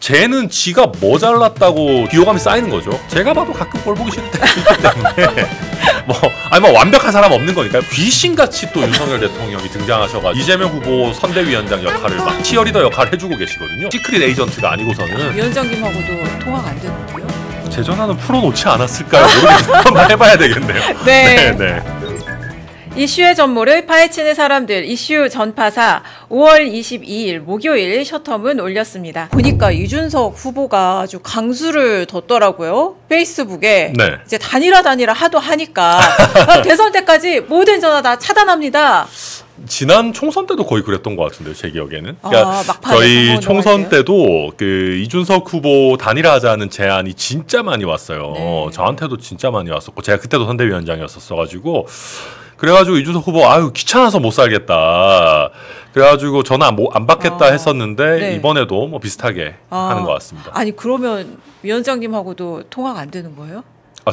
쟤는 지가 뭐 잘났다고 비호감이 쌓이는 거죠. 제가 봐도 가끔 꼴 보기 싫을 때가 있기 때문에 뭐 완벽한 사람 없는 거니까요. 귀신같이 또 윤석열 대통령이 등장하셔가지고 이재명 후보 선대위원장 역할을 막 치어리더 역할을 해주고 계시거든요. 시크릿 에이전트가 아니고서는. 위원장님하고도 통화가 안 되는데요? 제 전화는 풀어놓지 않았을까요? 모르겠어요. 한번 해봐야 되겠네요. 네. 이슈의 전모를 파헤치는 사람들 이슈 전파사 5월 22일 목요일 셔터문 올렸습니다. 보니까 이준석 후보가 아주 강수를 뒀더라고요. 페이스북에. 네. 이제 단일화 하도 하니까 대선 때까지 모든 전화 다 차단합니다. 지난 총선 때도 거의 그랬던 것 같은데요, 제 기억에는. 그러니까 저희 총선 때도 그 이준석 후보 단일화하자는 제안이 진짜 많이 왔어요. 네. 저한테도 진짜 많이 왔었고 제가 그때도 선대위원장이었어가지고 그래가지고 이준석 후보 아유 귀찮아서 못 살겠다. 그래가지고 전화 안 받겠다 했었는데 네. 이번에도 뭐 비슷하게 하는 것 같습니다. 아니 그러면 위원장님하고도 통화가 안 되는 거예요?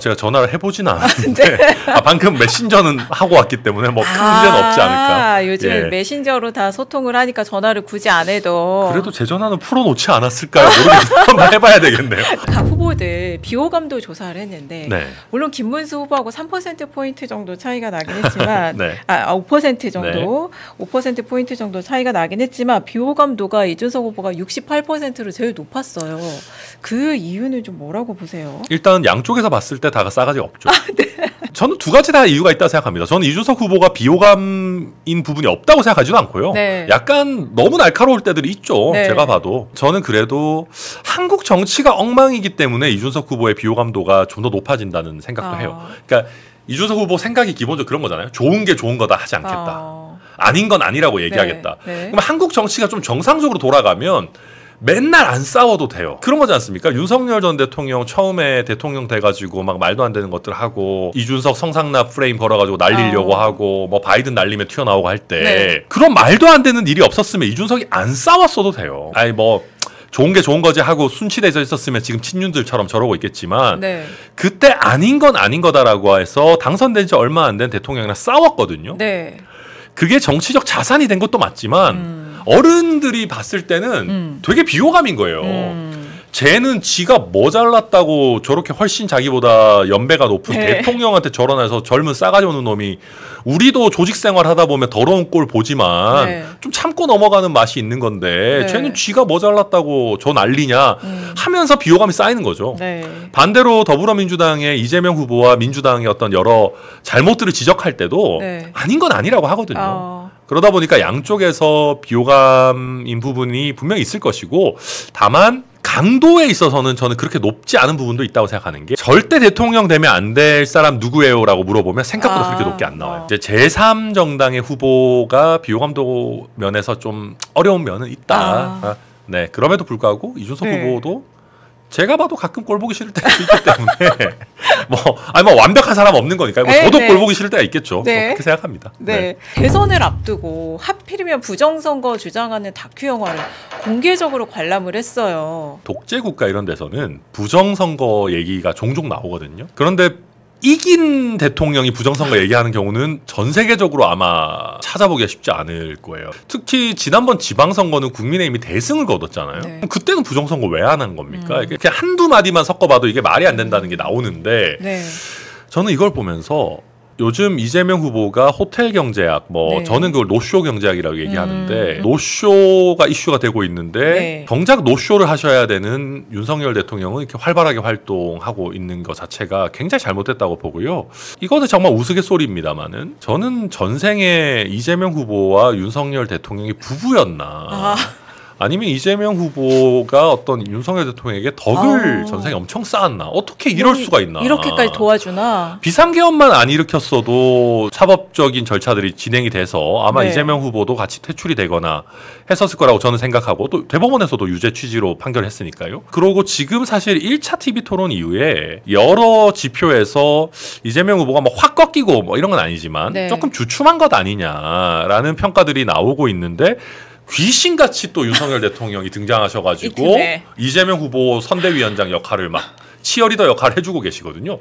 제가 전화를 해보지는 않았는데 네. 방금 메신저는 하고 왔기 때문에 뭐 큰 문제는 없지 않을까. 요즘 메신저로 다 소통을 하니까 전화를 굳이 안 해도. 그래도 제 전화는 풀어놓지 않았을까요? 모르겠어요. 한번 해봐야 되겠네요. 각 후보들 비호감도 조사를 했는데 네. 물론 김문수 후보하고 3%포인트 정도 차이가 나긴 했지만 네. 5% 정도 네. 5%포인트 정도 차이가 나긴 했지만 비호감도가 이준석 후보가 68%로 제일 높았어요. 그 이유는 좀 뭐라고 보세요? 일단 양쪽에서 봤을 때 다가 싸가지가 없죠. 네. 저는 두 가지 다 이유가 있다고 생각합니다. 저는 이준석 후보가 비호감인 부분이 없다고 생각하지도 않고요. 네. 약간 너무 날카로울 때들이 있죠. 네. 제가 봐도. 저는 그래도 한국 정치가 엉망이기 때문에 이준석 후보의 비호감도가 좀 더 높아진다는 생각도 해요. 그러니까 이준석 후보 생각이 기본적으로 그런 거잖아요. 좋은 게 좋은 거다 하지 않겠다. 아닌 건 아니라고 얘기하겠다. 네. 그럼 한국 정치가 좀 정상적으로 돌아가면 맨날 안 싸워도 돼요. 그런 거지 않습니까? 윤석열 전 대통령 처음에 대통령 돼가지고 막 말도 안 되는 것들 하고 이준석 성상납 프레임 걸어가지고 날리려고 하고 뭐 바이든 날리면 튀어나오고 할 때 네. 그런 말도 안 되는 일이 없었으면 이준석이 안 싸웠어도 돼요. 아니 뭐 좋은 게 좋은 거지 하고 순치돼서 있었으면 지금 친윤들처럼 저러고 있겠지만 네. 그때 아닌 건 아닌 거다라고 해서 당선된 지 얼마 안 된 대통령이랑 싸웠거든요. 네. 그게 정치적 자산이 된 것도 맞지만 어른들이 봤을 때는 되게 비호감인 거예요. 쟤는 지가 뭐 잘났다고 저렇게 훨씬 자기보다 연배가 높은 네. 대통령한테 저러나서 젊은 싸가지 없는 놈이 우리도 조직 생활 하다 보면 더러운 꼴 보지만 네. 좀 참고 넘어가는 맛이 있는 건데 네. 쟤는 지가 뭐 잘났다고 저 난리냐 하면서 비호감이 쌓이는 거죠. 네. 반대로 더불어민주당의 이재명 후보와 민주당의 어떤 여러 잘못들을 지적할 때도 네. 아닌 건 아니라고 하거든요. 그러다 보니까 양쪽에서 비호감인 부분이 분명히 있을 것이고 다만 강도에 있어서는 저는 그렇게 높지 않은 부분도 있다고 생각하는 게 절대 대통령 되면 안 될 사람 누구예요? 라고 물어보면 생각보다 그렇게 높게 안 나와요. 이제 제3정당의 후보가 비호감도 면에서 좀 어려운 면은 있다. 네, 그럼에도 불구하고 이준석 네. 후보도 제가 봐도 가끔 꼴 보기 싫을 때가 있기 때문에 뭐 완벽한 사람 없는 거니까요. 뭐 저도 네. 꼴 보기 싫을 때가 있겠죠. 네. 그렇게 생각합니다. 네. 네. 대선을 앞두고 하필이면 부정선거 주장하는 다큐 영화를 공개적으로 관람을 했어요. 독재국가 이런 데서는 부정선거 얘기가 종종 나오거든요. 그런데 이긴 대통령이 부정선거 얘기하는 경우는 전 세계적으로 아마 찾아보기가 쉽지 않을 거예요. 특히 지난번 지방선거는 국민의힘이 대승을 거뒀잖아요. 네. 그때는 부정선거 왜 안 한 겁니까? 그냥 한두 마디만 섞어봐도 이게 말이 안 된다는 게 나오는데 네. 저는 이걸 보면서 요즘 이재명 후보가 호텔 경제학 네. 저는 그걸 노쇼 경제학이라고 얘기하는데 노쇼가 이슈가 되고 있는데 네. 정작 노쇼를 하셔야 되는 윤석열 대통령은 이렇게 활발하게 활동하고 있는 것 자체가 굉장히 잘못됐다고 보고요. 이거는 정말 우스갯소리입니다만은 저는 전생에 이재명 후보와 윤석열 대통령이 부부였나 아니면 이재명 후보가 어떤 윤석열 대통령에게 덕을 전생에 엄청 쌓았나? 어떻게 이럴 수가 있나? 이렇게까지 도와주나? 비상계엄만 안 일으켰어도 사법적인 절차들이 진행이 돼서 아마 네. 이재명 후보도 같이 퇴출이 되거나 했었을 거라고 저는 생각하고 또 대법원에서도 유죄 취지로 판결했으니까요. 그러고 지금 사실 1차 TV 토론 이후에 여러 지표에서 이재명 후보가 확 꺾이고 이런 건 아니지만 네. 조금 주춤한 것 아니냐라는 평가들이 나오고 있는데 귀신같이 또 윤석열 대통령이 등장하셔가지고 이재명 후보 선대위원장 역할을 막 치어리더 역할을 해주고 계시거든요.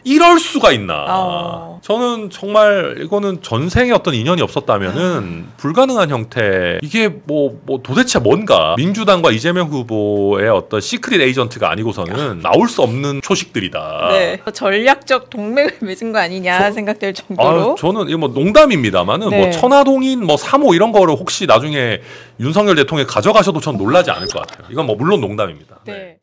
이럴 수가 있나. 저는 정말 이거는 전생에 어떤 인연이 없었다면은 불가능한 형태. 이게 뭐 도대체 뭔가 민주당과 이재명 후보의 어떤 시크릿 에이전트가 아니고서는 나올 수 없는 초식들이다. 네. 전략적 동맹을 맺은 거 아니냐 생각될 정도로. 저는 이거 뭐 농담입니다만은 네. 뭐 천하동인 뭐 3호 이런 거를 혹시 나중에 윤석열 대통령이 가져가셔도 전 놀라지 않을 것 같아요. 이건 뭐 물론 농담입니다. 네.